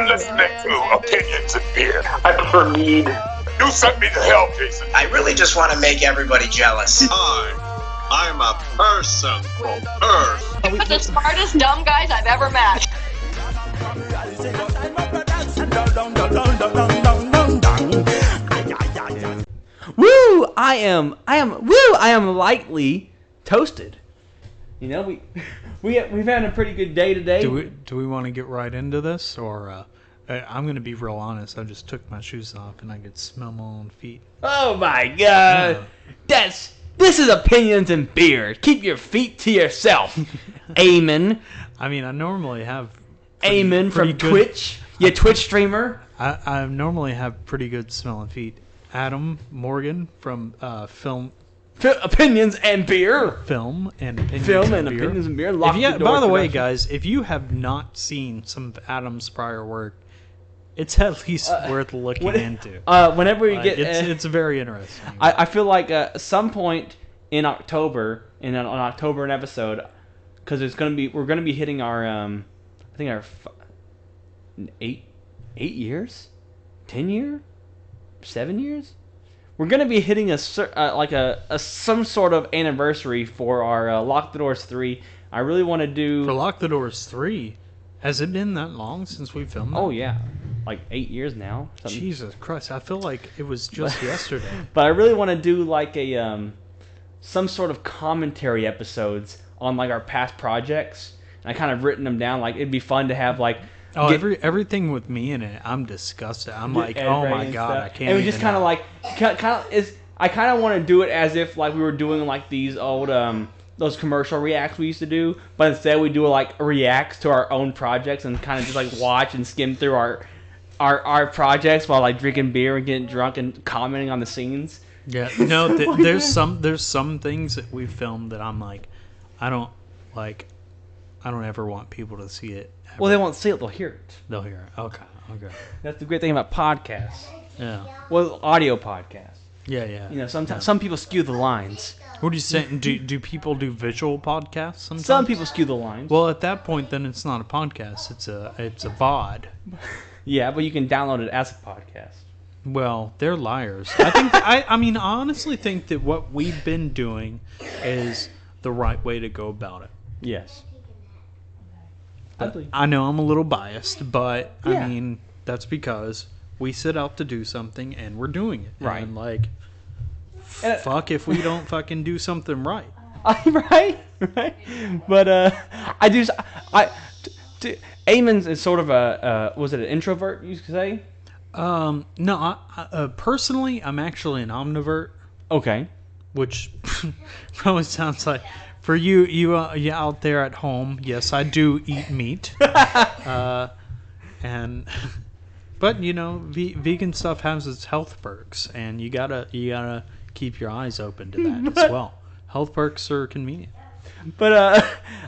You're listening to Opinions and Beer. I prefer mead. You sent me to hell, Jason. I really just want to make everybody jealous. I'm a person from Earth. You're the smartest dumb guys I've ever met. Woo! I am lightly toasted. You know, we've had a pretty good day today. Do we want to get right into this, or I'm gonna be real honest. I just took my shoes off and I could smell my own feet. Oh my god! Yeah. This is Opinions and Beer. Keep your feet to yourself. Amen. I mean, I normally have. Amen from Twitch. You Twitch streamer. I normally have pretty good smelling feet. Adam Morgan from Opinions and Beer. Film and Opinions and Beer. By the way, guys, if you have not seen some of Adam's prior work, it's at least worth looking into. Whenever we get, it's very interesting. I feel like some point in October, on October an episode, because we're gonna be hitting our I think our 8 years, 10 year, 7 years. We're gonna be hitting some sort of anniversary for our Lock the Doors 3. I really want to do for Lock the Doors 3. Has it been that long since we filmed? Oh yeah, like 8 years now. Something. Jesus Christ, I feel like it was just yesterday. But I really want to do like a some sort of commentary episodes on like our past projects. And I kind of written them down. Like it'd be fun to have like. Everything with me in it, I'm disgusted. I'm like, oh my god, I can't. And we just kind of like, I kind of want to do it as if like we were doing like these old those commercial reacts we used to do, but instead we do like reacts to our own projects and kind of just like watch and skim through our projects while like drinking beer and getting drunk and commenting on the scenes. Yeah, no, there's some things that we filmed that I'm like, I don't ever want people to see it. Well, they won't see it; they'll hear it. They'll hear it. Okay. That's the great thing about podcasts. Yeah. Well, audio podcasts. Yeah. You know, sometimes some people skew the lines. What are you saying? Do people do visual podcasts sometimes? Some people skew the lines. Well, at that point, then it's not a podcast. It's a VOD. Yeah, but you can download it as a podcast. Well, they're liars. I mean, I honestly think that what we've been doing is the right way to go about it. Yes. I know I'm a little biased, but yeah. I mean, that's because we set out to do something and we're doing it. Right. And like, fuck if we don't fucking do something right. Right. But Eamon is sort of was it an introvert, you could say? No, personally, I'm actually an omnivert. Okay. Which probably sounds like... For you out there at home, yes, I do eat meat, but you know, vegan stuff has its health perks, and you gotta keep your eyes open to that as well. Health perks are convenient. But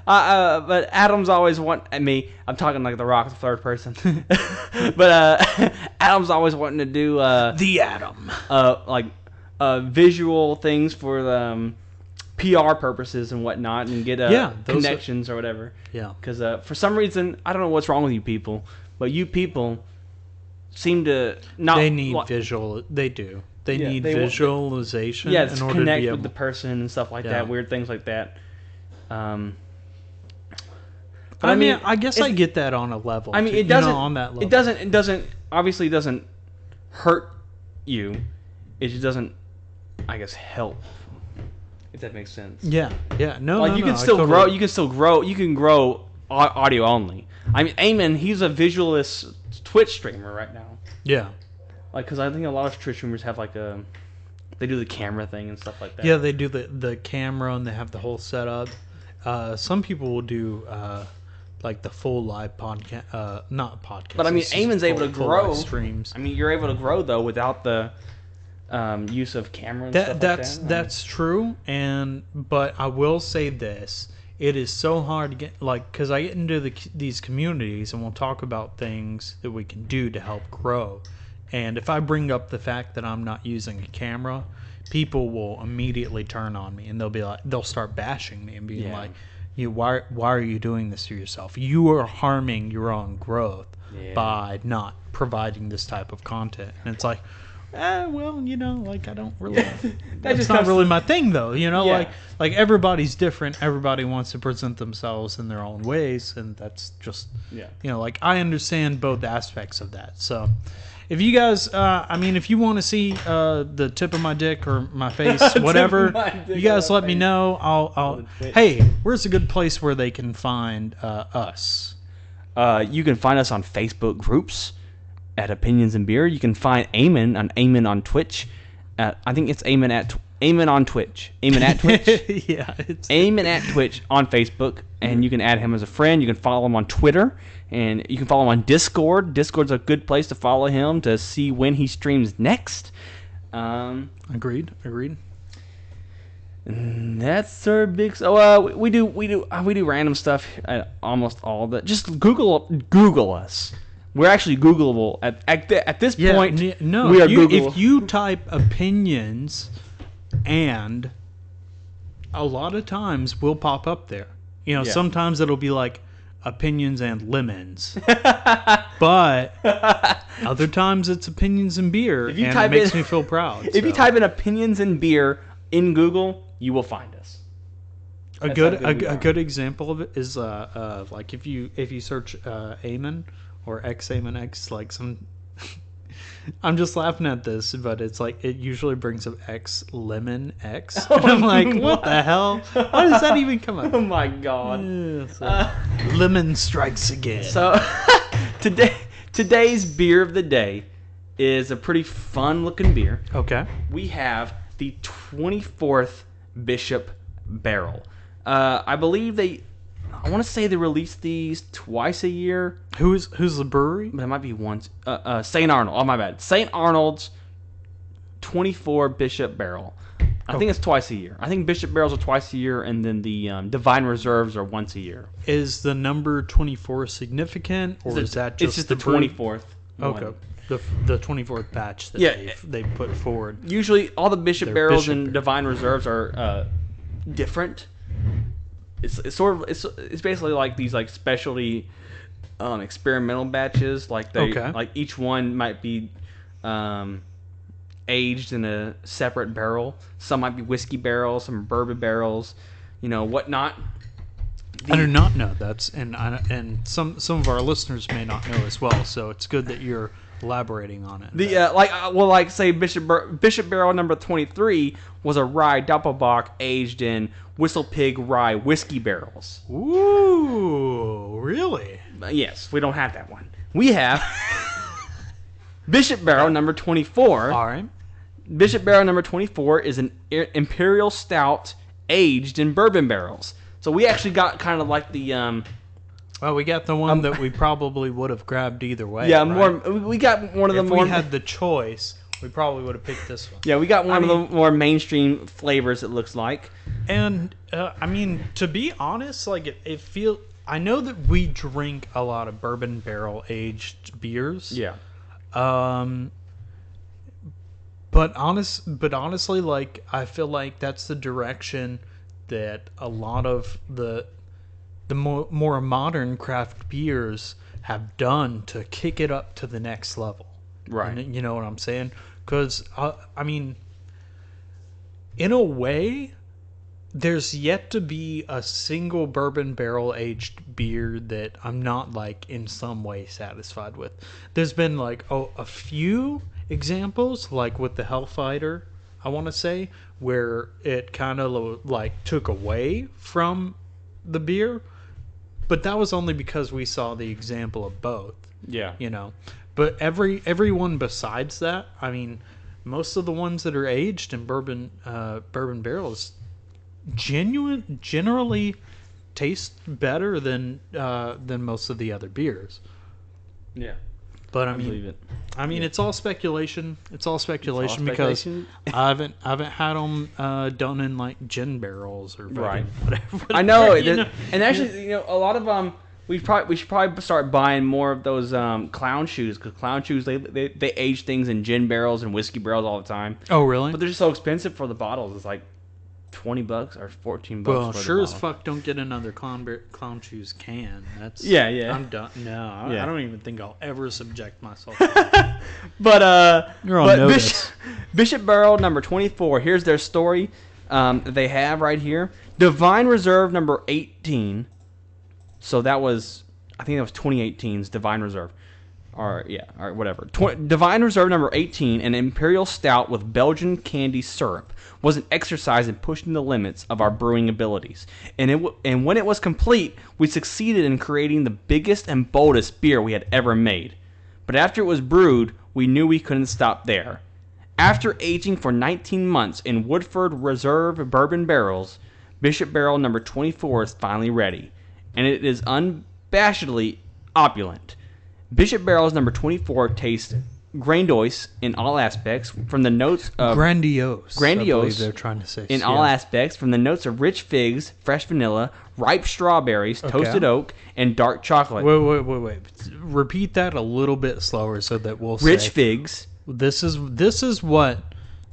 Adam's always wanting me. I'm talking like the Rock, the third person. But Adam's always wanting to do the Adam, visual things for the. PR purposes and whatnot, and get connections or whatever. Yeah. Because for some reason, I don't know what's wrong with you people, but you people seem to not. They need visual. They do. They need visualization. Yeah, to connect with the person and stuff like that. Weird things like that. But I mean, I guess I get that on a level. I mean, it doesn't. On that level. It doesn't. Obviously, doesn't hurt you. It just doesn't, I guess, help. If that makes sense. Yeah. No, like you can still grow. You can still grow. You can grow audio only. I mean, Eamon, he's a visualist Twitch streamer right now. Yeah. Like, because I think a lot of Twitch streamers have like they do the camera thing and stuff like that. Yeah, they do the camera and they have the whole setup. Some people will do like the full live podcast, not podcast. But I mean, Eamon's able to grow. Streams. I mean, you're able to grow though without the. Use of camera and stuff like that. That's true, but I will say this: it is so hard to get because I get into these communities and we'll talk about things that we can do to help grow. And if I bring up the fact that I'm not using a camera, people will immediately turn on me and they'll start bashing me and being like, why are you doing this to yourself? You are harming your own growth by not providing this type of content. And it's like, well, like I don't really. That's not really my thing, though. Like everybody's different. Everybody wants to present themselves in their own ways, and that's just like I understand both aspects of that. So, if you guys, if you want to see the tip of my dick or my face, whatever, you guys let me know. I'll. Hey, where's a good place where they can find us? You can find us on Facebook groups at Opinions and Beer. You can find Eamon on Twitch. I think it's Eamon on Twitch. Eamon at Twitch. Yeah, it's Eamon at Twitch on Facebook, and you can add him as a friend. You can follow him on Twitter, and you can follow him on Discord. Discord's a good place to follow him to see when he streams next. Agreed. And that's our big. So we do random stuff at almost all the. Just Google us. We're actually Googleable at this point. No, we are Googleable. If you type opinions, and a lot of times we'll pop up there. Sometimes it'll be like opinions and lemons, but other times it's opinions and beer, and it makes me feel proud. If you type in opinions and beer in Google, you will find us. A good example of it is like if you search Eamon or Eamon X, like some. I'm just laughing at this, but it's like it usually brings up X Lemon X, and I'm like, what the hell? Why does that even come up? Oh my god! Lemon strikes again. So today's beer of the day is a pretty fun looking beer. Okay. We have the 24th Bishop Barrel. I believe I want to say they release these twice a year. Who's the brewery? But it might be once. St. Arnold. Oh, my bad. St. Arnold's 24 Bishop Barrel. I think it's twice a year. I think Bishop Barrels are twice a year, and then the Divine Reserves are once a year. Is the number 24 significant, or is that just it's just the 24th one? Okay. The 24th batch that they put forward. Usually, all the Bishop Barrels and Divine Reserves are different. It's basically like these like specialty experimental batches. Like like each one might be aged in a separate barrel. Some might be whiskey barrels, some bourbon barrels, whatnot. I do not know and some of our listeners may not know as well. So it's good that you're elaborating on it. Say Bishop Barrel number 23 was a rye Doppelbock aged in Whistle Pig rye whiskey barrels. Ooh, really? Yes, we don't have that one. We have Bishop Barrel number 24. All right. Bishop Barrel number 24 is an imperial stout aged in bourbon barrels. So we actually got kind of like the well, we got the one that we probably would have grabbed either way. Yeah, right? We got one of the more. If we had the choice, we probably would have picked this one. Yeah, we got one of the more mainstream flavors. It looks like. And to be honest, like it feels. I know that we drink a lot of bourbon barrel aged beers. Yeah. But honestly, like I feel like that's the direction that a lot of the more modern craft beers have done to kick it up to the next level. Right. And you know what I'm saying? Because, in a way, there's yet to be a single bourbon barrel aged beer that I'm not, like, in some way satisfied with. There's been, like, a few examples, like with the Hellfighter, I want to say, where it kind of, like, took away from the beer. But that was only because we saw the example of both. Yeah. But every one besides that, most of the ones that are aged in bourbon barrels generally taste better than most of the other beers. Yeah. But I believe it. It's all speculation. It's all speculation because I haven't had them done in like gin barrels or right. Whatever. I know, and actually, a lot of we should probably start buying more of those clown shoes, because clown shoes they age things in gin barrels and whiskey barrels all the time. Oh, really? But they're just so expensive for the bottles. It's like $20 or $14. Well, for the sure as bottle. fuck don't get another clown shoes can. That's Yeah. I'm done. No, Yeah. I don't even think I'll ever subject myself to that. You're on But notice. Bishop Barrel number 24. Here's their story. They have right here Divine Reserve number 18. So that was, I think that was 2018's Divine Reserve. Or whatever. Divine Reserve number 18, an Imperial Stout with Belgian candy syrup, was an exercise in pushing the limits of our brewing abilities. And when it was complete, we succeeded in creating the biggest and boldest beer we had ever made. But after it was brewed, we knew we couldn't stop there. After aging for 19 months in Woodford Reserve bourbon barrels, Bishop Barrel number 24 is finally ready, and it is unabashedly opulent. Bishop Barrel's number 24 tastes grandiose in all aspects, from the notes of Grandiose. I believe Grandiose they're trying to say. in all aspects, from the notes of rich figs, fresh vanilla, ripe strawberries, toasted oak, and dark chocolate. Wait. Repeat that a little bit slower so that we'll Rich say. figs. This is what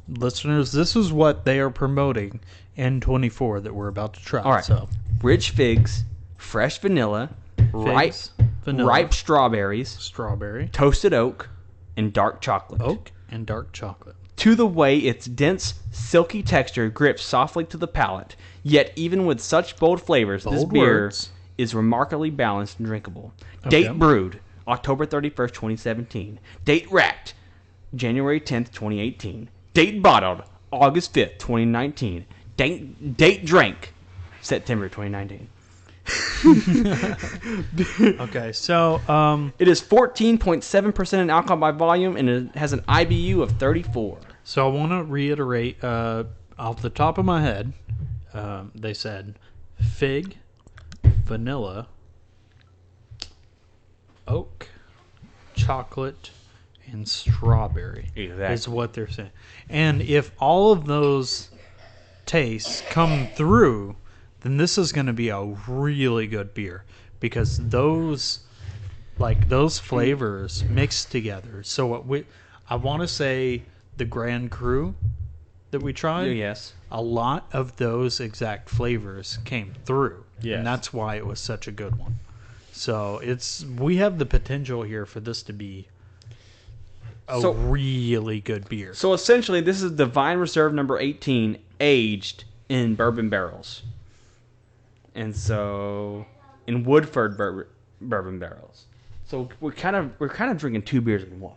listeners. This is what they are promoting in 24 that we're about to try. All right. So Rich figs, fresh vanilla, figs, vanilla, ripe strawberries, strawberry, toasted oak, and dark chocolate. oak, and dark chocolate. To the way its dense, silky texture grips softly to the palate. Yet even with such bold flavors, this Bold beer words. is remarkably balanced and drinkable. Okay. Date brewed, October 31st, 2017. Date racked, January 10th, 2018. Date bottled, August 5th, 2019. Date drank, September 2019. Okay, so It is 14.7% in alcohol by volume, and it has an IBU of 34. So I want to reiterate, off the top of my head, they said fig, vanilla, oak, chocolate, and strawberry Exactly. is what they're saying. And if all of those tastes come through, then this is going to be a really good beer, because those flavors mixed together. So I want to say the Grand Cru that we tried, Yes. a lot of those exact flavors came through. Yes. And that's why it was such a good one. So we have the potential here for this to be a really good beer. So essentially, this is Divine Reserve number 18, aged in bourbon barrels. And so, in Woodford bourbon barrels. So we're kind of drinking two beers in one.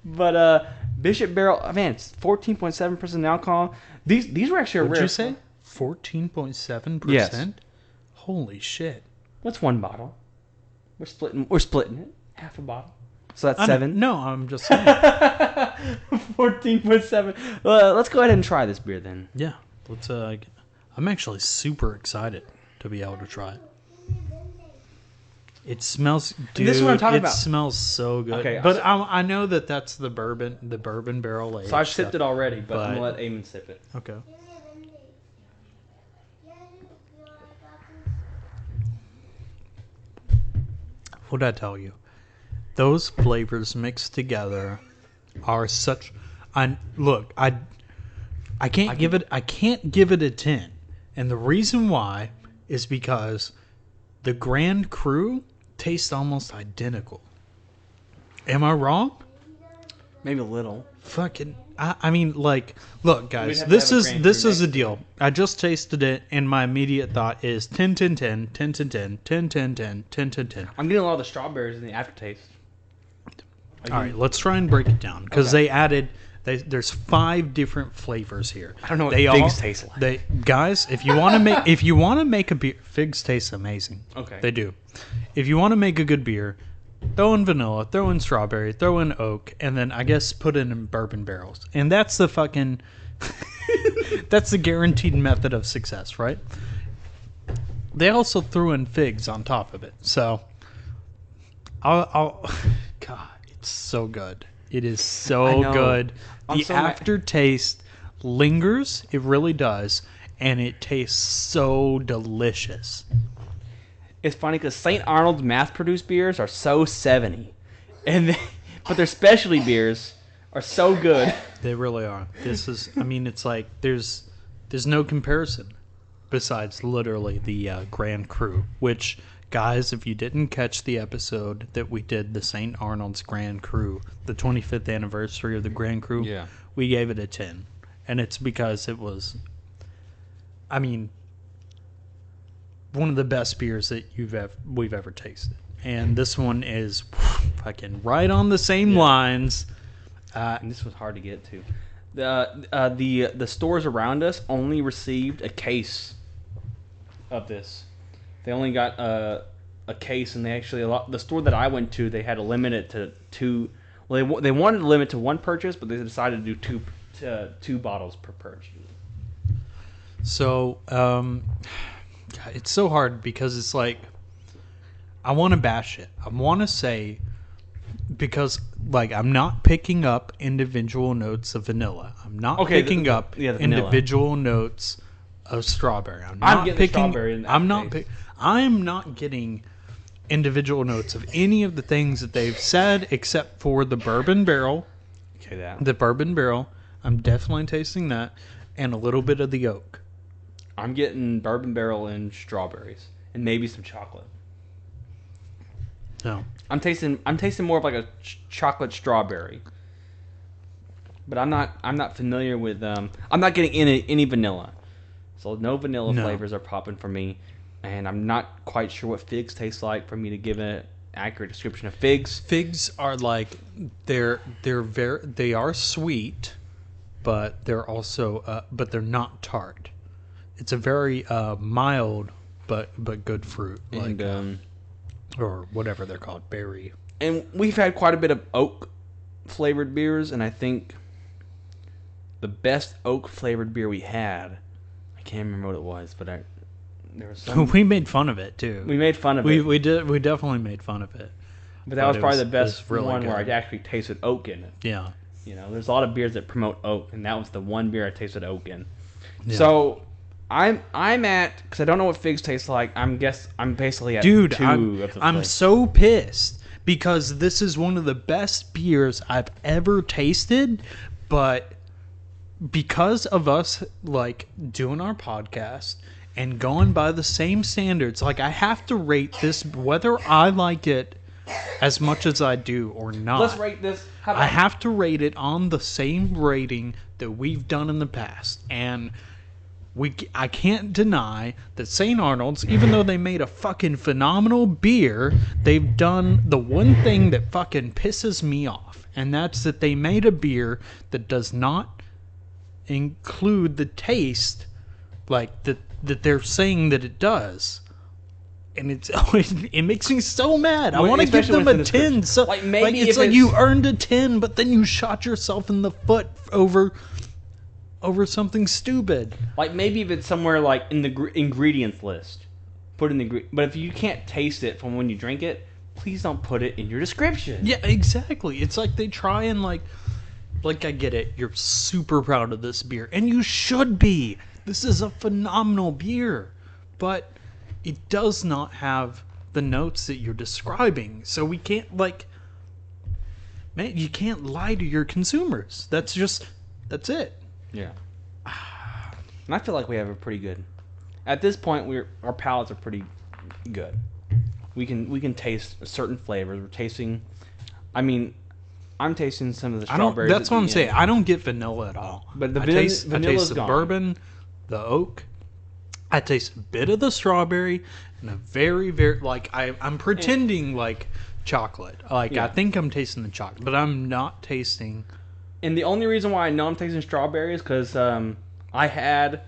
but Bishop Barrel, man, it's 14.7% alcohol. These were actually What'd rare. you say? 14.7%? Yes. Holy shit. What's one bottle? We're splitting it. Half a bottle. So that's I know- 7. No, I'm just saying. 14.7. Let's go ahead and try this beer then. Yeah. Let's. I'm actually super excited to be able to try it. It smells, dude. This is what I'm talking it about. smells so good. Okay, but I know that's the bourbon barrel aged. So I've sipped stuff. it already, but I'm But- going to let Eamon sip it. Okay. What'd I tell you? Those flavors mixed together are such. I can't give it a 10, and the reason why is because the Grand Cru tastes almost identical. Am I wrong? Maybe a little. Fucking, I mean, like, look, guys, We'd have to this have a is Grand this Cru is the next deal. I just tasted it, and my immediate thought is 10, 10, 10, 10, 10, 10, 10, 10, 10, 10, 10, 10. I'm getting a lot of the strawberries in the aftertaste. All right, let's try and break it down, because they added. There's 5 different flavors here. I don't know what they figs taste like. Guys, if you want to make a beer, figs taste amazing. Okay. They do. If you want to make a good beer, throw in vanilla, throw in strawberry, throw in oak, and then I guess put it in bourbon barrels. And that's the fucking that's the guaranteed method of success, right? They also threw in figs on top of it. So I'll God, it's so good. It is I so know. good. I'm The so aftertaste lingers. It really does. And it tastes so delicious. It's funny because St. Arnold's mass-produced beers are so 70, but their specialty beers are so good. They really are. This is, I mean, it's like there's no comparison besides literally the Grand Cru, which, guys, if you didn't catch the episode that we did, the St. Arnold's Grand Cru, the 25th anniversary of the Grand Cru, Yeah. we gave it a 10. And it's because it was, I mean, one of the best beers that we've ever tasted. And this one is fucking right on the same lines. And this was hard to get to. The stores around us only received a case of this. They only got a case, and they actually the store that I went to, they had to limit it to 2. Well, they wanted to limit to 1 purchase, but they decided to do 2 bottles per purchase. So, God, it's so hard because it's like, I want to bash it. I want to say, because, like, I'm not picking up individual notes of vanilla. I'm not picking up individual notes of strawberry. I'm getting strawberry in that I'm not getting individual notes of any of the things that they've said except for the bourbon barrel. Okay, that. The bourbon barrel. I'm definitely tasting that. And a little bit of the oak. I'm getting bourbon barrel and strawberries, and maybe some chocolate. No. I'm tasting more of like a chocolate strawberry. But I'm not familiar with I'm not getting any vanilla. So no vanilla flavors are popping for me, and I'm not quite sure what figs taste like for me to give an accurate description of figs. Figs are like they are sweet, but they're also but they're not tart. It's a very mild but good fruit, like And or whatever they're called, berry. and we've had quite a bit of oak flavored beers, and I think the best oak flavored beer we had, I can't remember what it was, but there was some. We made fun of it too. We made fun of it. We definitely made fun of it. But that was probably the it best was really one where I good. actually tasted oak in it. Yeah. You know, there's a lot of beers that promote oak, and that was the one beer I tasted oak in. Yeah. So I'm at, because I don't know what figs taste like. I'm basically at Dude, 2 of the I'm flavors. so pissed because this is one of the best beers I've ever tasted, but because of us like doing our podcast and going by the same standards, like I have to rate this whether I like it as much as I do or not. Let's rate this. How about I have to rate it on the same rating that we've done in the past, and I can't deny that St. Arnold's, even though they made a fucking phenomenal beer, they've done the one thing that fucking pisses me off, and that's that they made a beer that does not include the taste like that they're saying that it does. And it makes me so mad. I Well, want to give especially them when a it's in the 10. So Like, maybe it's if like it's- you earned a 10, but then you shot yourself in the foot over something stupid. Like maybe if it's somewhere like in the ingredients list, put in the but if you can't taste it from when you drink it, please don't put it in your description. Yeah, exactly. It's like they try and like I get it. You're super proud of this beer, and you should be. This is a phenomenal beer, but it does not have the notes that you're describing. So we can't man, you can't lie to your consumers. That's it. Yeah. And I feel like we have a pretty good. At this point, our palates are pretty good. We can taste certain flavors. We're tasting. I mean, I'm tasting some of the strawberries. That's what I'm saying. I don't get vanilla at all. But the I vanilla's taste the gone. bourbon, the oak. I taste a bit of the strawberry and a very, very I'm pretending like chocolate. Yeah. I think I'm tasting the chocolate, but I'm not tasting. And the only reason why I know I'm tasting strawberry is because I had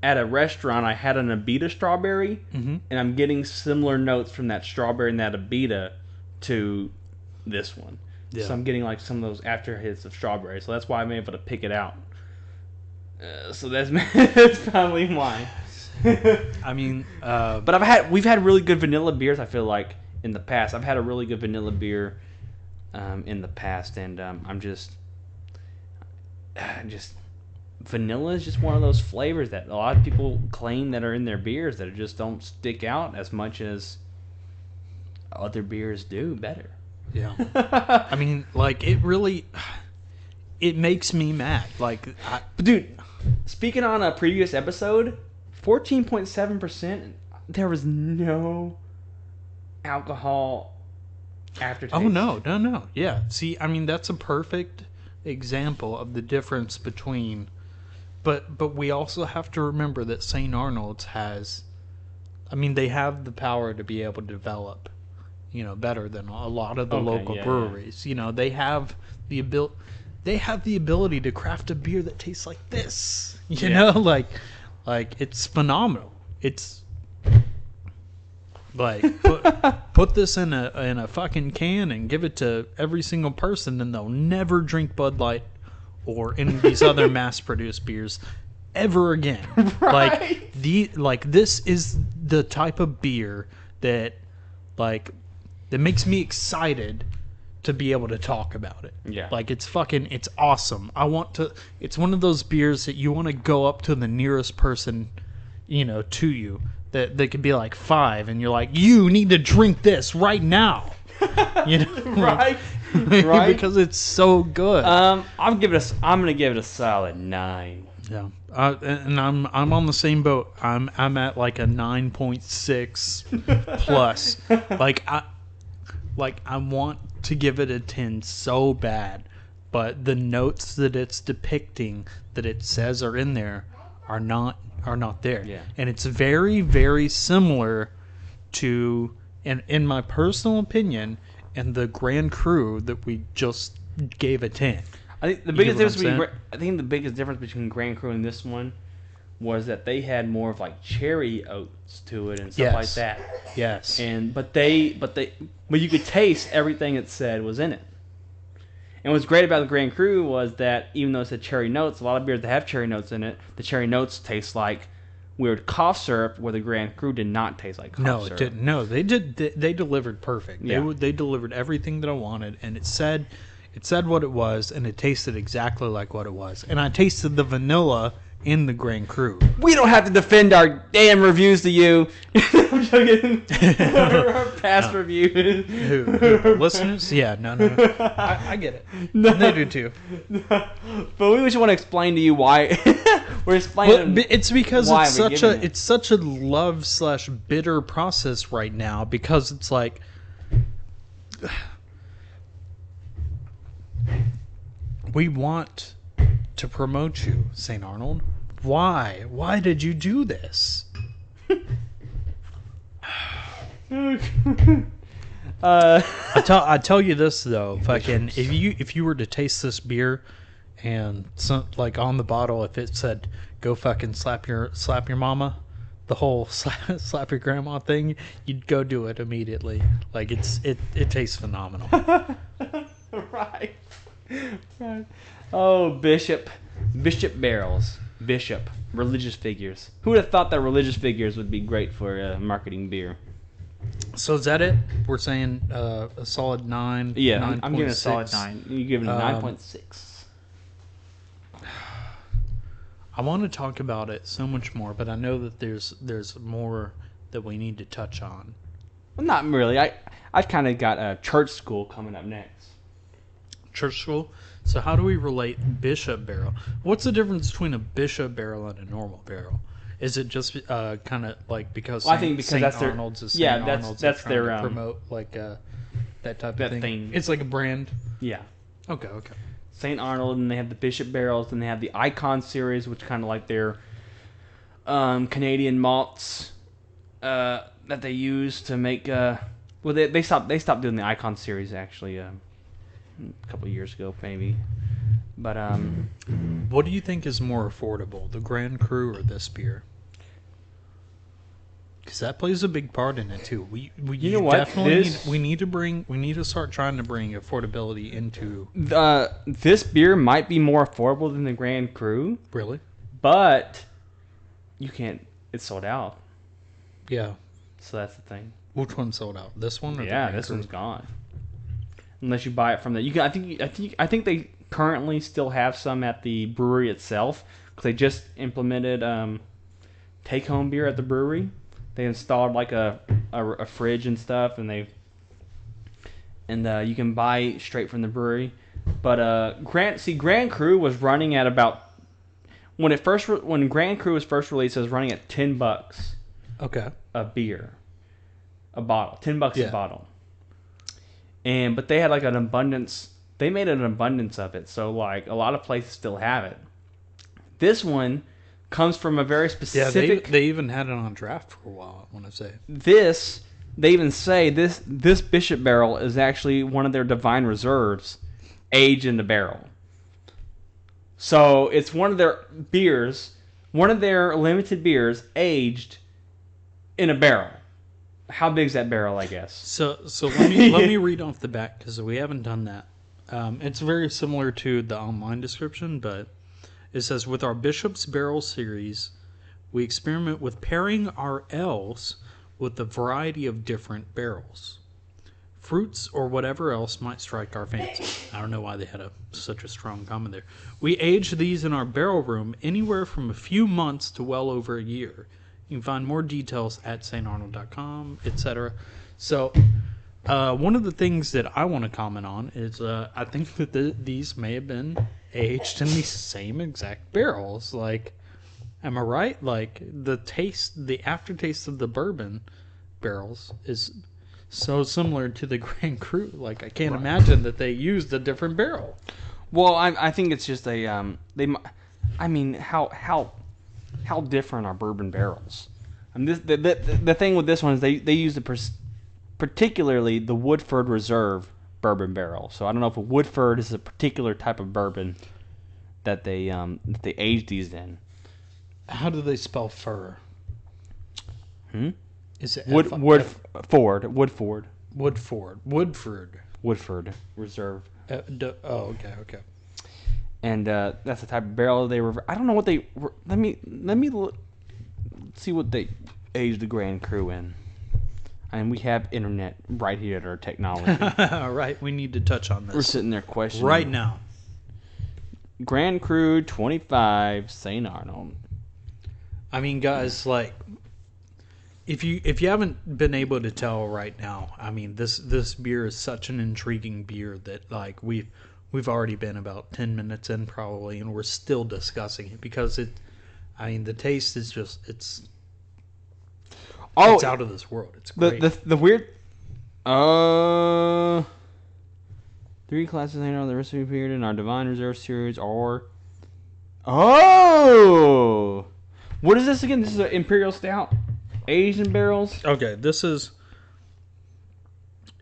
at a restaurant an Abita strawberry, and I'm getting similar notes from that strawberry and that Abita to this one. Yeah. So I'm getting like some of those after hits of strawberry. So that's why I'm able to pick it out. So that's probably why. I mean, But we've had really good vanilla beers. I feel like in the past, I've had a really good vanilla beer in the past, and I'm just vanilla is just one of those flavors that a lot of people claim that are in their beers that just don't stick out as much as other beers do better. yeah. I mean, it really. it makes me mad. Like, But dude, speaking on a previous episode, 14.7%. There was no alcohol aftertaste. oh no. Yeah. See, I mean, that's a perfect example of the difference between. But we also have to remember that St. Arnold's has. I mean, they have the power to be able to develop, better than a lot of the local breweries. They have the ability to craft a beer that tastes like this. You know, like it's phenomenal. It's like put this in a fucking can and give it to every single person, and they'll never drink Bud Light or any of these other mass-produced beers ever again. Right. This is the type of beer that makes me excited to be able to talk about it. Yeah. Like, it's awesome. It's one of those beers that you want to go up to the nearest person, to you, that they could be like 5, and you're like, you need to drink this right now. Right. Right. Because it's so good. I'm gonna give it a solid 9. Yeah, and I'm on the same boat. I'm at like a 9.6 plus. I want to give it a 10 so bad, but the notes that it's depicting, that it says are in there, are not there. Yeah. And it's very, very similar to, in my personal opinion, and the Grand Cru that we just gave a 10. I think the biggest difference between Grand Cru and this one was that they had more of like cherry oats to it and stuff like that. Yes. But you could taste everything it said was in it. And what's great about the Grand Cru was that even though it said cherry notes, a lot of beers that have cherry notes in it, the cherry notes taste like weird cough syrup, where the Grand Cru did not taste like cough syrup. No, it didn't. No, they did. They delivered perfect. Yeah. They delivered everything that I wanted, and it said what it was, and it tasted exactly like what it was. And I tasted the vanilla in the Grand Cru. We don't have to defend our damn reviews to you. I'm joking. Our past reviews. Who? Listeners? Yeah, no. I get it. No. They do too. But we just want to explain to you why we're explaining. Well, it's because why it's such a love/bitter process right now, because it's like we want to promote you, St. Arnold. Why? Why did you do this? I tell you this though, fucking if you were to taste this beer, and on the bottle, if it said "Go fucking slap your mama," the whole slap your grandma thing, you'd go do it immediately. Like, it tastes phenomenal. Right. Oh, Bishop barrels. Bishop. Religious figures. Who would have thought that religious figures would be great for marketing beer? So is that it? We're saying a solid 9. Yeah, 9. I'm giving it a solid 9. You're giving it a 9.6. I want to talk about it so much more, but I know that there's more that we need to touch on. Well, not really. I've kind of got a church school coming up next. Church school? So how do we relate Bishop barrel? What's the difference between a Bishop barrel and a normal barrel? Is it just kind of like because I think because St. that's their Arnold's is St. yeah Arnold's that's their to promote like that type that of thing. It's like a brand. Yeah. Okay. St. Arnold, and they have the Bishop barrels, and they have the Icon series, which kind of like their Canadian malts that they use to make. Well, they stopped doing the Icon series actually a couple of years ago maybe, but What do you think is more affordable, the Grand Cru or this beer? Because that plays a big part in it too. We You know what? definitely we need to start trying to bring affordability into. This beer might be more affordable than the Grand Cru, Really? but you can't. It's sold out, Yeah. so that's the thing. Which one sold out? This one or the Yeah, Grand this Cru? one's gone. Unless you buy it from the, you can. I think they currently still have some at the brewery itself, because they just implemented take home beer at the brewery. They installed like a fridge and stuff, and you can buy straight from the brewery. But Grand Cru was running at about when Grand Cru was first released, it was running at $10 Okay. a beer, a bottle, $10 Yeah. a bottle. But they had like an abundance. They made an abundance of it, so like a lot of places still have it. This one comes from a very Yeah, specific. they even had it on draft for a while, I want to say. They even say this Bishop barrel is actually one of their Divine Reserves, aged in the barrel. So it's one of their beers, one of their limited beers, aged in a barrel. How big's that barrel, I guess? So let me read off the back because we haven't done that. It's very similar to the online description, but it says, with our Bishop's Barrel series, we experiment with pairing our ales with a variety of different barrels. Fruits or whatever else might strike our fancy. I don't know why they had such a strong comment there. We age these in our barrel room anywhere from a few months to well over a year. You can find more details at starnold.com, etc. So, one of the things that I want to comment on is I think that these may have been aged in the same exact barrels. Like, am I right? Like, the aftertaste of the bourbon barrels is so similar to the Grand Cru. Like, I can't imagine that they used a different barrel. Well, I think it's just how different are bourbon barrels? And the thing with this one is they use particularly the Woodford Reserve bourbon barrel. So I don't know if a Woodford is a particular type of bourbon that they age these in. How do they spell fur? Is it Woodford Reserve. Okay. And that's the type of barrel they were. I don't know what they. Let me see what they aged the Grand Cru in. And we have internet right here at our technology. All right, we need to touch on this. We're sitting there questioning right now. Grand Cru 25 St. Arnold. I mean, guys, like, if you haven't been able to tell right now, I mean, this beer is such an intriguing beer that, like, we've already been about 10 minutes in probably, and we're still discussing it because the taste is just it's out of this world. It's great. The weird 3 classes hanging on the recipe period in our Divine Reserve series are what is this again? This is an Imperial Stout, aged in barrels. Okay,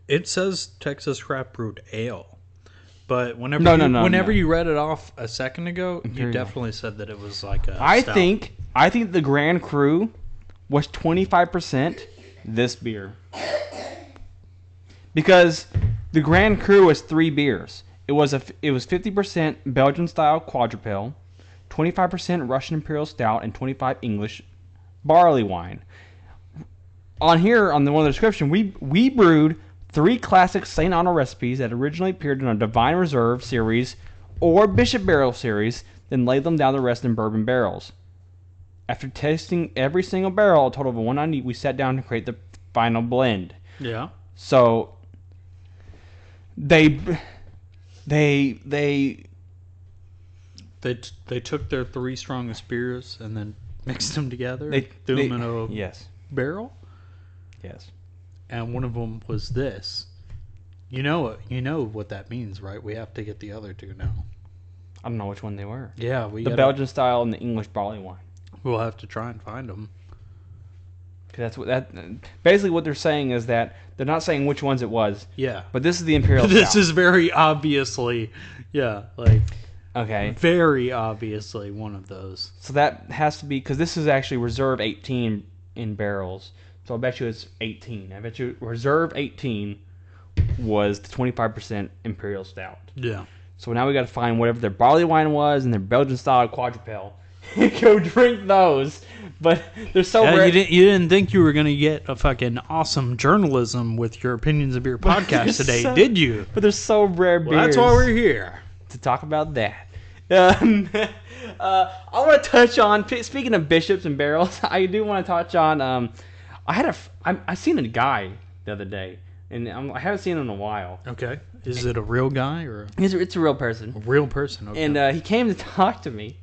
it says Texas Craft Brewed Ale, but whenever you read it off a second ago, Imperial. You definitely said that it was like a I stout. think the Grand Cru was 25% this beer. Because the Grand Cru was 3 beers. It was 50% Belgian style quadrupel, 25% Russian Imperial Stout, and 25 English barley wine. On here, on the one of the description, we brewed 3 classic St. Arnold recipes that originally appeared in a Divine Reserve series or Bishop Barrel series, then laid them down the rest in bourbon barrels. After tasting every single barrel, a total of 190, we sat down to create the final blend. Yeah. So they took their 3 strongest beers and then mixed them together. They threw them in a yes. barrel. Yes. And one of them was this. You know what that means, right? We have to get the other 2 now. I don't know which one they were. Yeah, The Belgian style and the English barley wine. We'll have to try and find them. Cause basically what they're saying is that they're not saying which ones it was. Yeah. But this is the Imperial This Stout. is very obviously, like Okay. very obviously one of those. So that has to be because this is actually Reserve 18 in barrels. So I bet you it's 18. I bet you Reserve 18 was the 25% Imperial Stout. Yeah. So now we got to find whatever their barley wine was and their Belgian style quadrupel. Go drink those. But they're so rare. You didn't think you were going to get a fucking awesome journalism with your Opinions of Beer podcast today, did you? But they're so rare beers. Well, that's why we're here. To talk about that. I want to touch on, speaking of bishops and barrels, I do want to touch on, I seen a guy the other day and I haven't seen him in a while. Okay. Is it a real guy or It's a real person. a real person? Okay. And he came to talk to me.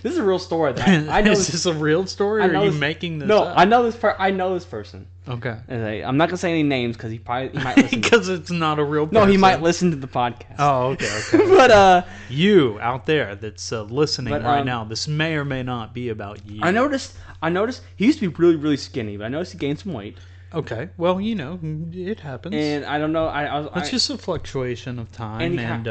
This is a real story. That I know. Is this a real story, or are you making this no, up? I know this. I know this person. Okay. And I'm not gonna say any names because he might listen. Because it's not a real person. No, he might listen to the podcast. Oh, okay. But you out there that's listening right um, now, this may or may not be about you. I noticed he used to be really, really skinny, but I noticed he gained some weight. Okay. Well, it happens. And I don't know. It's just a fluctuation of time and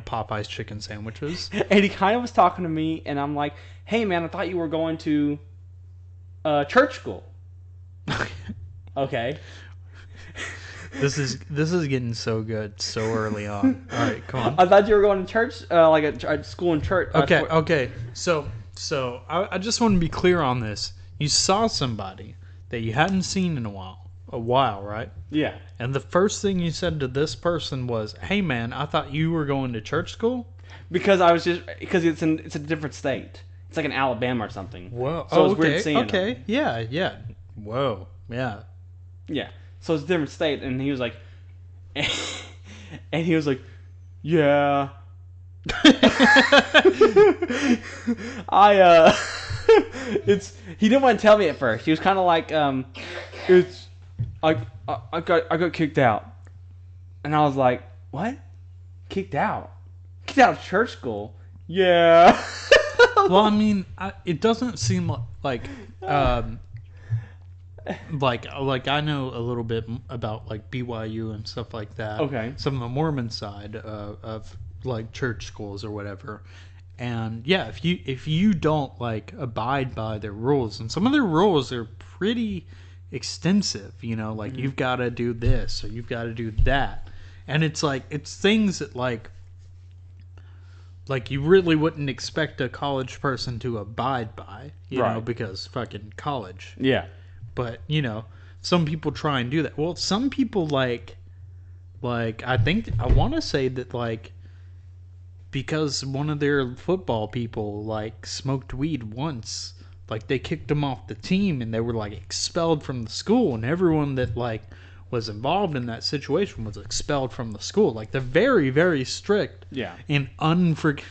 Popeye's chicken sandwiches. And he kind of was talking to me, and I'm like, "Hey, man, I thought you were going to church school." Okay. This is getting so good so early on. All right, come on. I thought you were going to church, like a school and church. Okay. So I just want to be clear on this. You saw somebody that you hadn't seen in a while, right? Yeah. And the first thing you said to this person was, "Hey, man, I thought you were going to church school." Because it's a different state. It's like in Alabama or something. Whoa. So it's weird seeing him. Okay. Yeah. Whoa. Yeah. Yeah. So it's a different state, and he was like, yeah. He didn't want to tell me at first. He was kind of like, I got kicked out, and I was like, what? Kicked out? Kicked out of church school? Yeah. Well, I mean, it doesn't seem like I know a little bit about like BYU and stuff like that. Okay. Some of the Mormon side of like church schools or whatever. And yeah, if you don't like abide by their rules, and some of their rules are pretty extensive, like you've got to do this or you've got to do that, and it's things that like you really wouldn't expect a college person to abide by, you know, because fucking college. Yeah. But some people try and do that. Well, some people like I want to say that like, because one of their football people like smoked weed once, like they kicked him off the team and they were like expelled from the school, and everyone that like was involved in that situation was expelled from the school. Like they're very, very strict. Yeah. And unforgiving.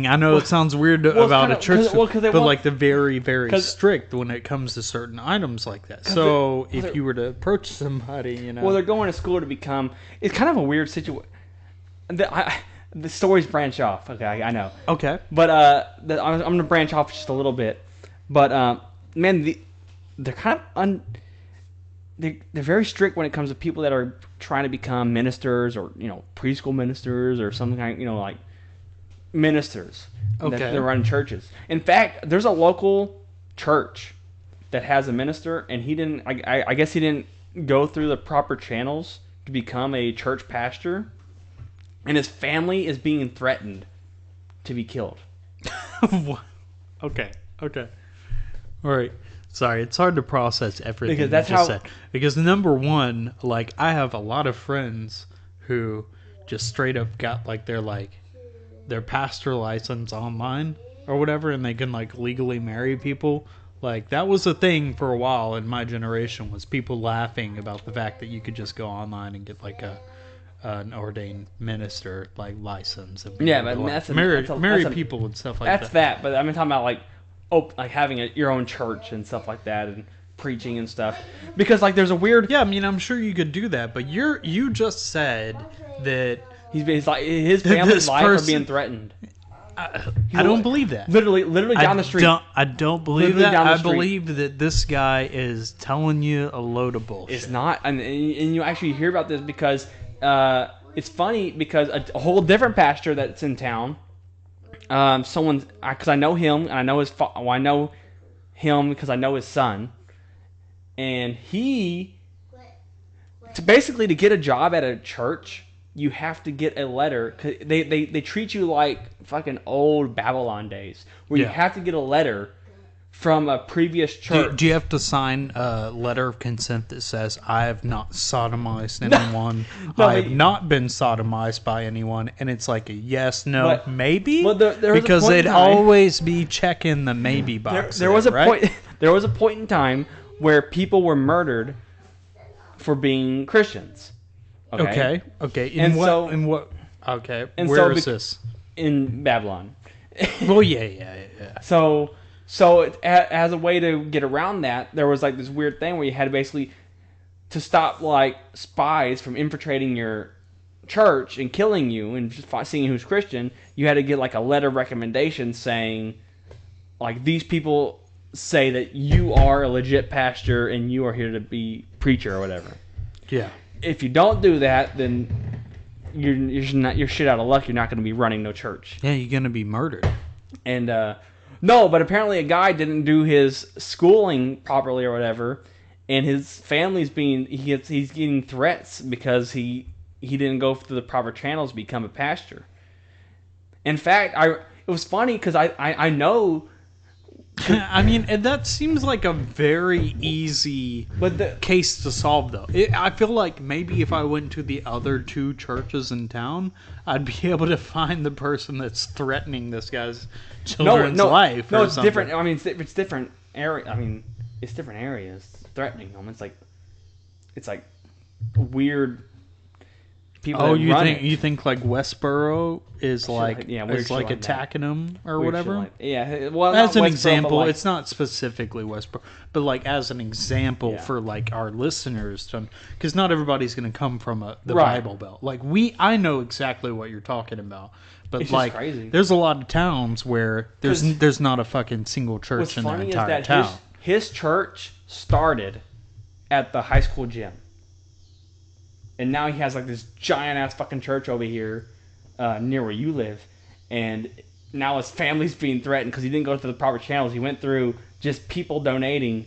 I know it sounds weird about a church, but like they're very, very strict when it comes to certain items like that. So if you were to approach somebody, well, they're going to school to become. It's kind of a weird situation. The stories branch off. Okay, I know. Okay. But I'm going to branch off just a little bit. But man, they're kind of they're very strict when it comes to people that are trying to become ministers or preschool ministers or something kind like ministers. Okay. That run churches. In fact, there's a local church that has a minister, and he didn't. I guess he didn't go through the proper channels to become a church pastor, and his family is being threatened to be killed. Okay. All right. Sorry, it's hard to process everything because that's you just said. Because number one, like I have a lot of friends who just straight up got like their pastor license online or whatever, and they can like legally marry people. Like that was a thing for a while in my generation, was people laughing about the fact that you could just go online and get like an ordained minister like license. And marry people and stuff like that. That's that, but I'm talking about like having your own church and stuff like that, and preaching and stuff. Because like there's a weird. Yeah, I mean I'm sure you could do that, but you just said that his family's life are being threatened. I don't believe that. Literally down the street. I don't believe that. I believe that this guy is telling you a load of bullshit. It's not, and you actually hear about this because it's funny because a whole different pastor that's in town. Because I know him and I know I know him because I know his son, and to get a job at a church, you have to get a letter. 'Cause they treat you like fucking old Babylon days, where you have to get a letter from a previous church. Do you have to sign a letter of consent that says, I have not sodomized anyone, I have not been sodomized by anyone, and it's like a yes, no, maybe? Because they'd always be checking the maybe box. There was a point in time where people were murdered for being Christians. Okay. And so- Okay. and Where so is this? In Babylon. Well, yeah. So as a way to get around that, there was like this weird thing where you had to basically, to stop like spies from infiltrating your church and killing you and just seeing who's Christian, you had to get like a letter of recommendation saying, like, these people say that you are a legit pastor and you are here to be preacher or whatever. Yeah. If you don't do that, then you're shit out of luck. You're not going to be running no church. Yeah, you're gonna be murdered. And no, but apparently a guy didn't do his schooling properly or whatever, and his family's he's getting threats because he didn't go through the proper channels to become a pastor. In fact, it was funny because I know. I mean, that seems like a very easy case to solve, though. I feel like maybe if I went to the other two churches in town, I'd be able to find the person that's threatening this guy's children's life. No, or it's something. different. I mean, it's different area. I mean, it's different areas threatening them. It's like weird people. Oh, that you think like Westboro is weird shit like attacking them or weird shit whatever? like- yeah, well, As not an Westboro, example, but like- it's not specifically Westboro, but like as an example Yeah. for like our listeners, because not everybody's going to come from the Right. Bible Belt. Like I know exactly what you're talking about, but It's just like crazy. there's a lot of towns where there's not a fucking single church What's in the funny is entire that town. his church started at the high school gym, and now he has like this giant ass fucking church over here near where you live, and now his family's being threatened because he didn't go through the proper channels. He went through just people donating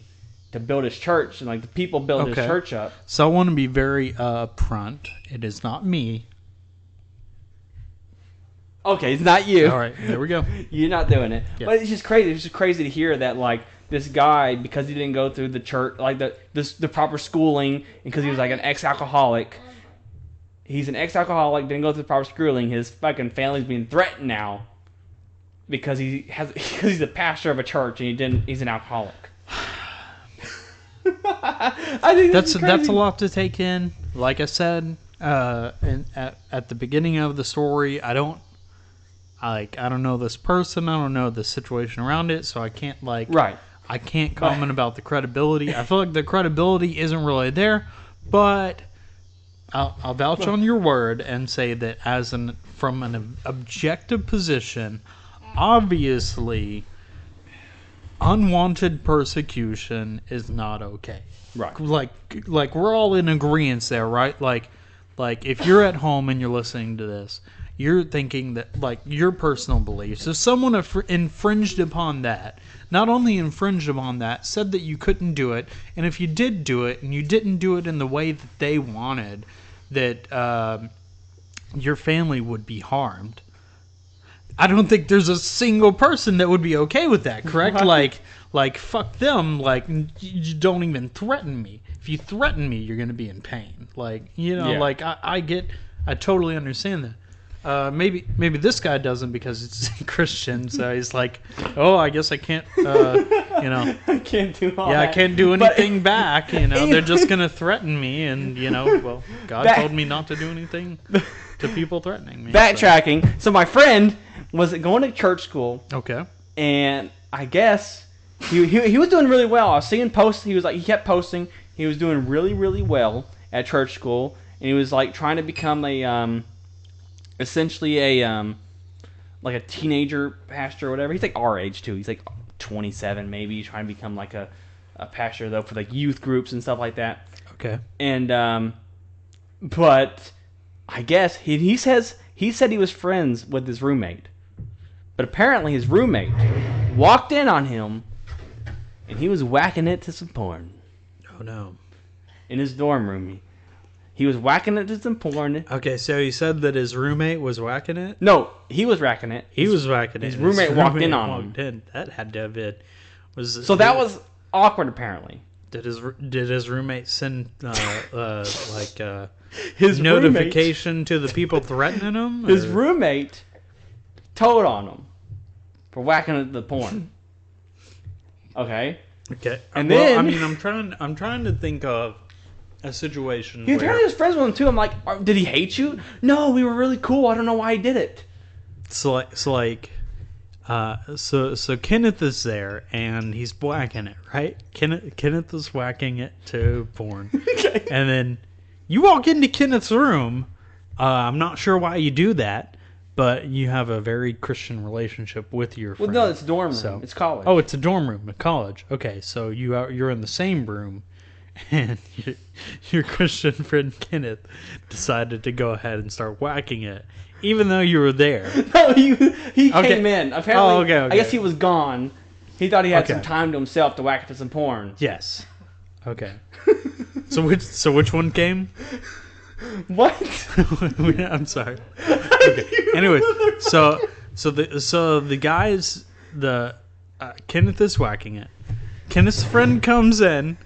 to build his church, and like the people built his Okay. church up. So I want to be very upfront. It is not me. Okay, it's not you. All right, there we go. You're not doing it. Yeah. But it's just crazy. It's just crazy to hear that like this guy, because he didn't go through the church, like the proper schooling, and because he was like an ex-alcoholic. He's an ex-alcoholic, didn't go through the proper schooling. His fucking family's being threatened now because because he's a pastor of a church and he's an alcoholic. I think That's this is crazy. a lot to take in. Like I said, at the beginning of the story, I don't know this person. I don't know the situation around it, so I can't Right. I can't comment about the credibility. I feel like the credibility isn't really there, but I'll vouch on your word and say that from an objective position, obviously, unwanted persecution is not okay. Right. Like we're all in agreement there, right? Like if you're at home and you're listening to this, you're thinking that like your personal beliefs. If someone infringed upon that, not only infringed upon that, said that you couldn't do it, and if you did do it and you didn't do it in the way that they wanted, that your family would be harmed. I don't think there's a single person that would be okay with that, correct? Like fuck them, like you don't even threaten me. If you threaten me, you're going to be in pain. Like, Yeah. like I totally understand that. Maybe this guy doesn't because it's Christian, so he's like, oh, I guess I can't, I can't do all yeah, I that. can't do But- anything back. They're just gonna threaten me, and well, God told me not to do anything to people threatening me. Backtracking. So my friend was going to church school, So. Okay. and I guess he was doing really well. I was seeing posts. He kept posting. He was doing really, really well at church school, and he was like trying to become essentially a like a teenager pastor or whatever. He's like our age too. He's like 27 maybe. He's trying to become like a pastor though for like youth groups and stuff like that. Okay. And but I guess he said he was friends with his roommate, but apparently his roommate walked in on him, and he was whacking it to some porn Oh no. in his dorm room. He was whacking it to some porn. Okay, so he said that his roommate was whacking it. No, he was whacking it. He was whacking it. His roommate walked in on him. That had to have been. So that was awkward apparently. Did his roommate send His notification to the people threatening him? His or- roommate told on him for whacking at the porn. Okay. Okay. And Well, then- I mean, I'm trying to think of a situation He where apparently was friends with him too. I'm like, did he hate you? No, we were really cool. I don't know why he did it. so Kenneth is there and he's whacking it, right? Kenneth is whacking it to porn. Okay. And then you walk into Kenneth's room. I'm not sure why you do that, but you have a very Christian relationship with your friend. Well, no, it's a dorm room. So- It's college. Oh, it's a dorm room at college. Okay, so you're in the same room, and your Christian friend Kenneth decided to go ahead and start whacking it, even though you were there. No, he Okay. came in. Apparently, Oh, okay. I guess he was gone. He thought he had Okay. some time to himself to whack it to some porn. Yes. Okay. So which one came? What? I'm sorry. Okay. Anyway, so the guys, Kenneth is whacking it. Kenneth's friend comes in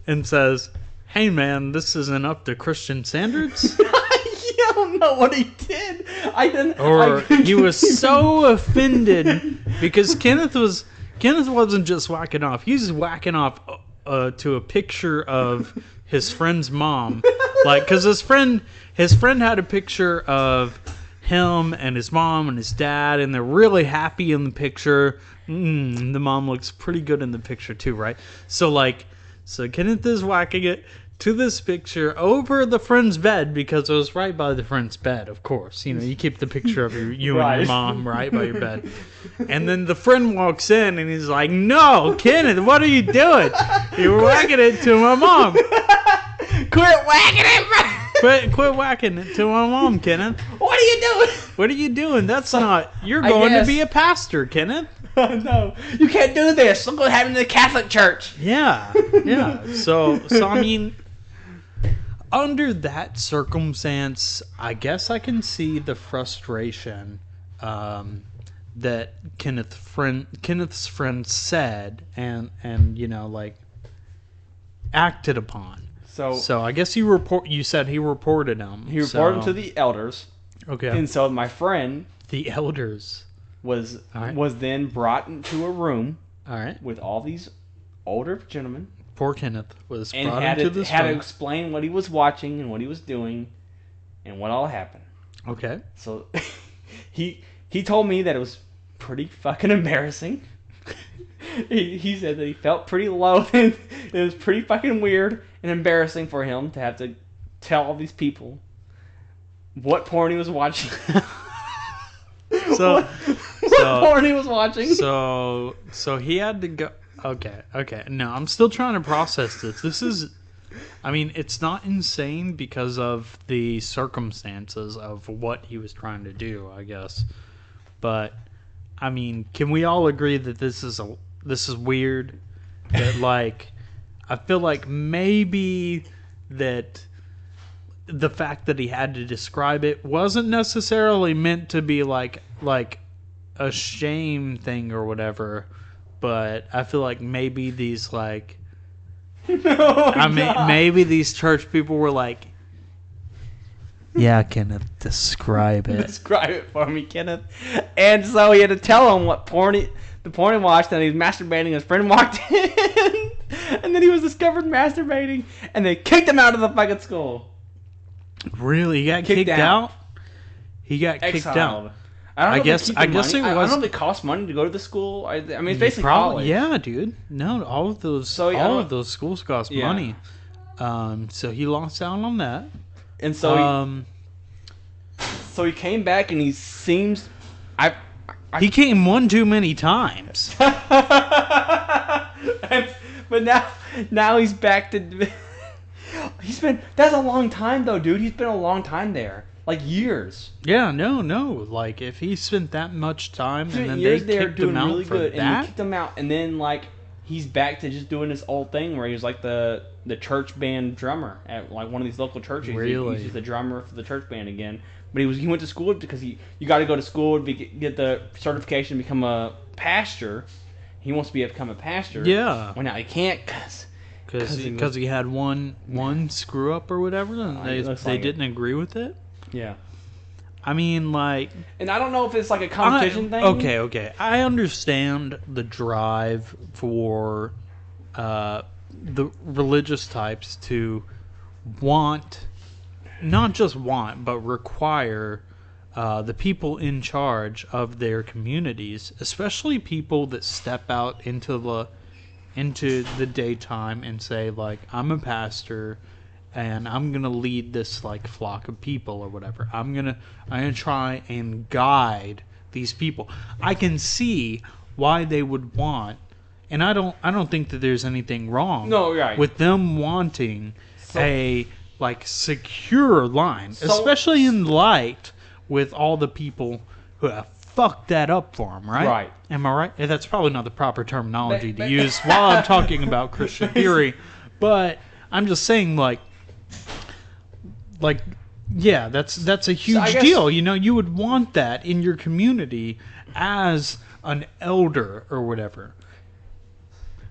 and says, "Hey man, this isn't up to Christian standards." I don't know what he did. I didn't. Or I he was so offended because Kenneth wasn't just whacking off. He was whacking off to a picture of his friend's mom, like because his friend had a picture of him and his mom and his dad, and they're really happy in the picture. The mom looks pretty good in the picture too, right? So Kenneth is whacking it to this picture over the friend's bed because it was right by the friend's bed, of course. You know, you keep the picture of you and your mom right by your bed. And then the friend walks in and he's like, "No, Kenneth, what are you doing? You're whacking it to my mom. Quit whacking it, Quit whacking it to my mom, Kenneth. What are you doing? What are you doing? That's not... You're I going to guess. be a pastor, Kenneth." No, you can't do this. Look what happened in the Catholic Church. Yeah. So I mean, under that circumstance, I guess I can see the frustration that Kenneth's friend said and you know, like, acted upon. So I guess you said he reported him. He reported him to the elders. Okay. And so my friend The elders. was Alright. was then brought into a room All right. with all these older gentlemen Poor Kenneth was and brought had into to, this had to room. explain what he was watching and what he was doing and what all happened. Okay. So he told me that it was pretty fucking embarrassing. He said that he felt pretty low and it was pretty fucking weird and embarrassing for him to have to tell all these people what porn he was watching. So what porn he was watching. So he had to go. Okay. No, I'm still trying to process this. This is, I mean, it's not insane because of the circumstances of what he was trying to do, I guess. But I mean, can we all agree that this is weird? That, like, I feel like maybe that the fact that he had to describe it wasn't necessarily meant to be like a shame thing or whatever, but I feel like maybe these like maybe these church people were like, "Yeah, Kenneth, describe it." Describe it for me, Kenneth. And so he had to tell him what the porn he watched, and he was masturbating. His friend walked in, and then he was discovered masturbating, and they kicked him out of the fucking school. Really, he got kicked out? He got kicked out. I don't know. I if guess- they keep I the guess money. it I don't was- know if it costs money to go to the school. I mean, it's basically Probably, college. yeah, dude. No, all of those those schools cost Yeah. money. So he lost out on that. And so so he came back, and he seems he came one too many times. but now he's back to. That's a long time though, dude. He's been a long time there, like years. Yeah, no. Like, if he spent that much time and Spent then years they there kicked doing him out really for good, and they that, kicked him out, and then like he's back to just doing this old thing where he was like the church band drummer at like one of these local churches. Really? He's just the drummer for the church band again. But he went to school because you got to go to school to get the certification to become a pastor. He wants to become a pastor. Yeah. Well, now he can't because he had one screw up or whatever, and it looks they like didn't agree with it. Yeah. I mean, like, And I don't know if it's like a competition thing. Okay. I understand the drive for the religious types to not just want, but require the people in charge of their communities, especially people that step out into the daytime and say, like, I'm a pastor and I'm gonna lead this like flock of people or whatever. I'm gonna try and guide these people. I can see why they would want, and I don't think that there's anything wrong with them wanting a like secure line, especially in light with all the people who have fucked that up for them, right? Right. Am I right? Yeah, that's probably not the proper terminology to use while I'm talking about Christian theory, but I'm just saying, like, yeah, that's a huge deal. You know, you would want that in your community as an elder or whatever.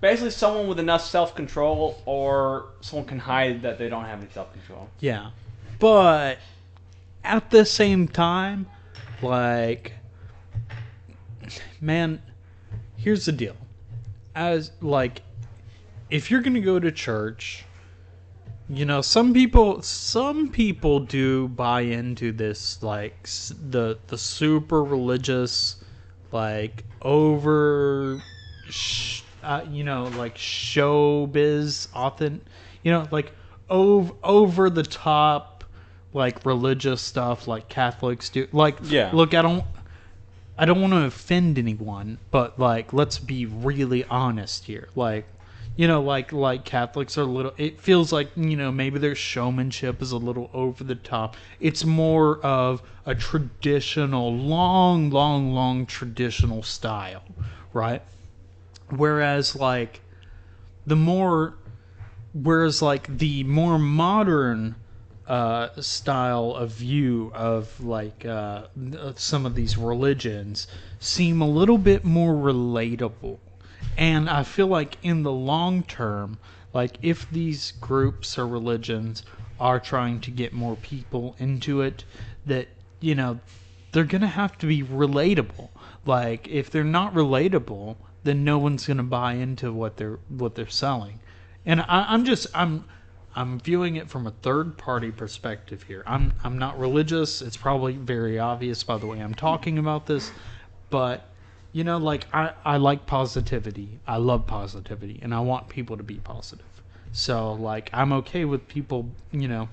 Basically, someone with enough self-control, or someone can hide that they don't have any self-control. Yeah. But at the same time, like, man, here's the deal. As, like, if you're going to go to church, you know, some people do buy into this, like, the super religious, like, you know, like showbiz, you know, like over the top, like religious stuff, like Catholics do. Like, yeah. Look, I don't want to offend anyone, but like, let's be really honest here. Like, you know, like Catholics are a little. It feels like, you know, maybe their showmanship is a little over the top. It's more of a traditional, long traditional style, right? Whereas the more modern style of view of like some of these religions seem a little bit more relatable. And I feel like in the long term, like if these groups or religions are trying to get more people into it, that, you know, they're going to have to be relatable. Like, if they're not relatable, then no one's going to buy into what they're selling. And I'm viewing it from a third party perspective here. I'm not religious. It's probably very obvious by the way I'm talking about this, but, you know, like, I like positivity. I love positivity, and I want people to be positive. So, like, I'm okay with people, you know,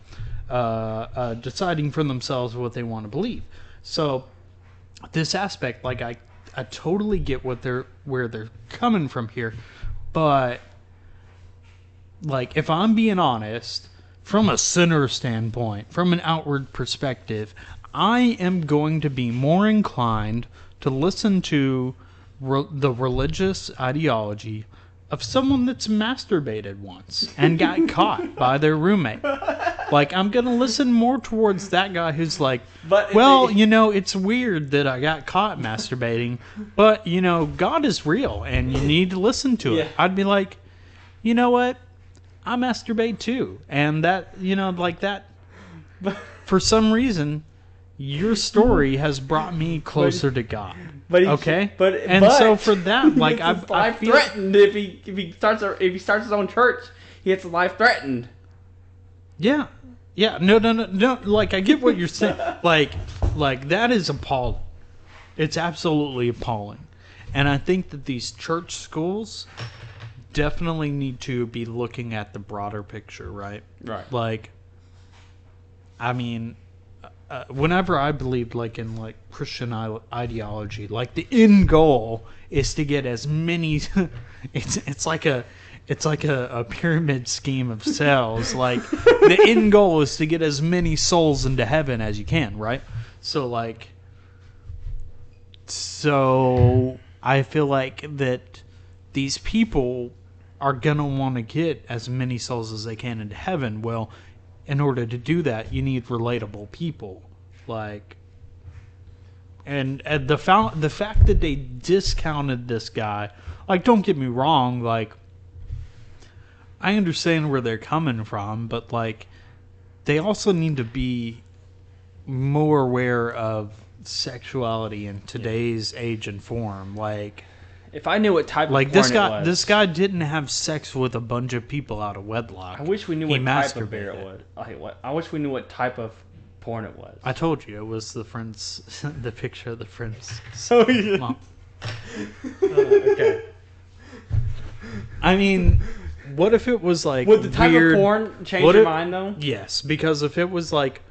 deciding for themselves what they want to believe. So, this aspect, like, I totally get where they're coming from here, but, like, if I'm being honest, from a sinner standpoint, from an outward perspective, I am going to be more inclined to listen to the religious ideology of someone that's masturbated once and got caught by their roommate. Like, I'm going to listen more towards that guy who's like, well, you know, it's weird that I got caught masturbating, but, you know, God is real and you need to listen to it. I'd be like, you know what? I masturbate too. And that, you know, like that, for some reason, your story has brought me closer to God. So for that, like, I feel threatened if he starts his own church, he gets life threatened. Yeah. No. Like, I get what you're saying. Like that is appalling. It's absolutely appalling. And I think that these church schools definitely need to be looking at the broader picture, right? Right. Like, I mean, whenever I believed, like, in, like, Christian ideology, like, the end goal is to get as many it's like a pyramid scheme of cells. Like, the end goal is to get as many souls into heaven as you can, right? So I feel like that these people are gonna want to get as many souls as they can into heaven. Well, in order to do that, you need relatable people. Like, and the fact that they discounted this guy, like, don't get me wrong, like, I understand where they're coming from, but, like, they also need to be more aware of sexuality in today's age and form. Like, If I knew what type Like of porn this it guy, was. this guy didn't have sex with a bunch of people out of wedlock. I wish we knew He what type of beer it masturbated. was. Okay, what? I wish we knew what type of porn it was. I told you it was the Friends, the picture of the Friends. So yeah. Mom. Okay. I mean, what if it was like Would the type weird, of porn change what your if- mind though? Yes, because if it was like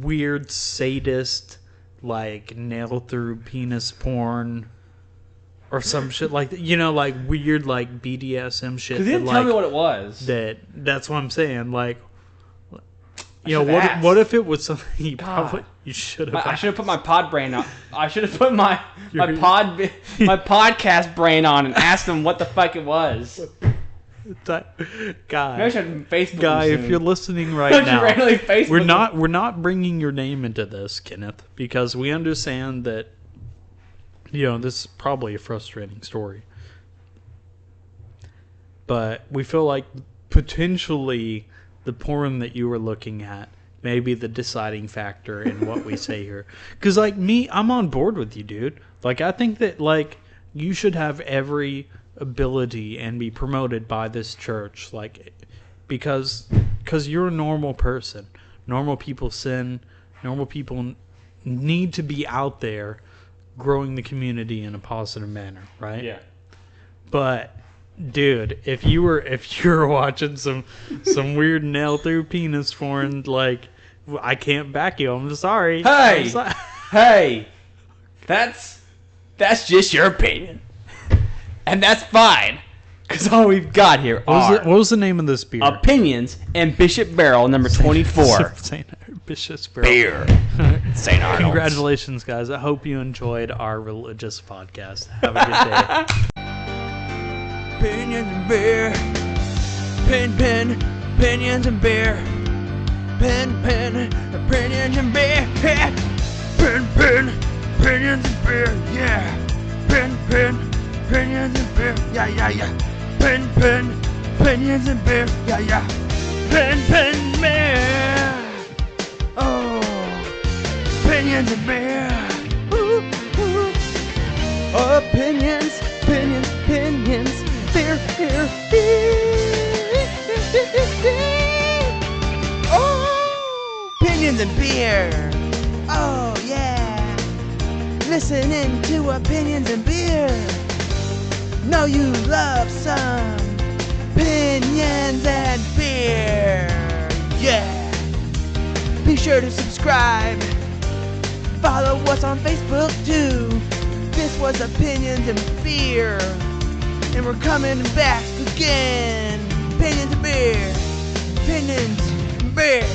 weird sadist, like nail through penis porn, or some shit like that, like weird like BDSM shit. Because he didn't that, tell like, me what it was. That's what I'm saying. Like, should've asked. what if it was something you God. should have? I should have put my pod brain on. I should have put my Your- podcast brain on and asked him what the fuck it was. Maybe I Guy, should Facebook guy, him if soon. you're listening I right should now, randomly Facebook we're him. not bringing your name into this, Kenneth, because we understand that this is probably a frustrating story, but we feel like potentially the porn that you were looking at may be the deciding factor in what we say here. Because like me, I'm on board with you, dude. Like I think that like you should have every ability and be promoted by this church, like because you're a normal person. Normal people sin. Normal people need to be out there growing the community in a positive manner, right? Yeah. But dude, if you were watching some weird nail through penis porn, like I can't back you. I'm sorry. Hey! I'm sorry. Hey, that's just your opinion, and that's fine. Because all we've got here What was the name of this beer? opinions and Bishop Barrel number 24 St. Bishop's Barrel. beer. St. Arnold's. Congratulations, guys. I hope you enjoyed our religious podcast. Have a good day. Opinions and beer. Pen, opinions and beer. Pen, opinions and beer. Pen, opinions and beer. Yeah. Pen, opinions and beer. Yeah. Pen, opinions and beer. Yeah. Pen, beer. Oh, opinions and beer. Ooh. Opinions, beer. Oh, opinions and beer. Oh, yeah. Listening to opinions and beer. Know you love some opinions and beer. Yeah. Be sure to subscribe. Follow us on Facebook too. This was Opinions and Beer. And we're coming back again. Opinions and Beer. Opinions and Beer.